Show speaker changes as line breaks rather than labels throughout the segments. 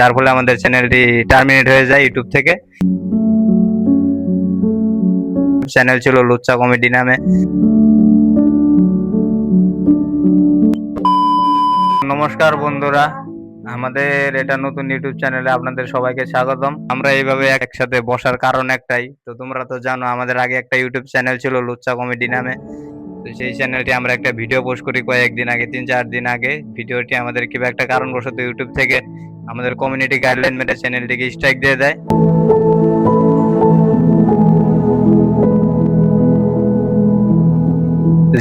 যার ফলে আমাদের চ্যানেলটি টার্মিনেট হয়ে যায় ইউটিউব থেকে। চ্যানেল ছিল লুচ্চা কমেডি নামে। নমস্কার বন্ধুরা, আমাদের এটা নতুন ইউটিউব চ্যানেলে আপনাদের সবাইকে স্বাগতম। আমরা এইভাবে একসাথে বসার কারণ একটাই, তো তোমরা তো জানো আমাদের আগে একটা ইউটিউব চ্যানেল ছিল লুচ্চা কমেডি নামে। তো সেই চ্যানেলটি আমরা একটা ভিডিও পোস্ট করি কয়েকদিন আগে, 3-4 দিন আগে। ভিডিওটি আমাদের কিংবা একটা কারণবশত ইউটিউব থেকে আমাদের কমিউনিটি গাইডলাইন মেনে চ্যানেলটিকে স্ট্রাইক দিয়ে দেয়।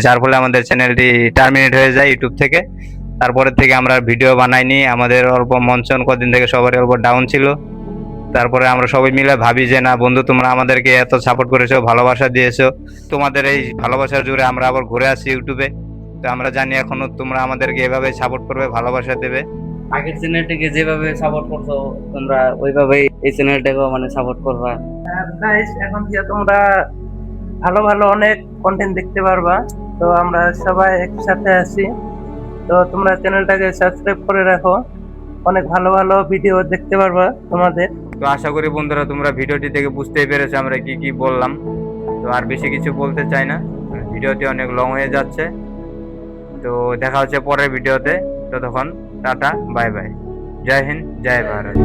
যার ফলে আমাদের চ্যানেলটি টার্মিনেট হয়ে যায় ইউটিউব থেকে। তারপরে থেকে আমরা ভিডিও বানাইনি। আমাদের অল্প মঞ্চন কদিন থেকে সবারই অল্প ডাউন ছিল। তারপরে আমরা সবাই মিলে ভাবি যে না বন্ধু, তোমরা আমাদেরকে এত সাপোর্ট করেছো, ভালোবাসা দিয়েছো, তোমাদের এই ভালোবাসার জোরে আমরা আবার ঘুরে আসি ইউটিউবে। তো আমরা জানি এখনো তোমরা আমাদেরকে এভাবে সাপোর্ট করবে, ভালোবাসা দেবে।
আগের চ্যানেলটাকে যেভাবে সাপোর্ট করছো তোমরা ওইভাবেই এই চ্যানেলটাকেও মানে সাপোর্ট করবা।
আর গাইস, এখন যে তোমরা ভালো ভালো অনেক কন্টেন্ট দেখতে পারবা। তো আমরা সবাই একসাথে আছি, তো তোমরা চ্যানেলটাকে সাবস্ক্রাইব করে রাখো, অনেক ভালো ভালো ভিডিও দেখতে পারবা তোমাদের।
তো আশা করি বন্ধুরা তোমরা ভিডিওটি থেকে বুঝতেই পেরেছো আমরা কি কি বললাম। তো আর বেশি কিছু বলতে চাই না, ভিডিওটি অনেক লং হয়ে যাচ্ছে। তো দেখা হচ্ছে পরের ভিডিওতে। ততক্ষণ টাটা, বাই বাই, জয় হিন্দ, জয় ভারত।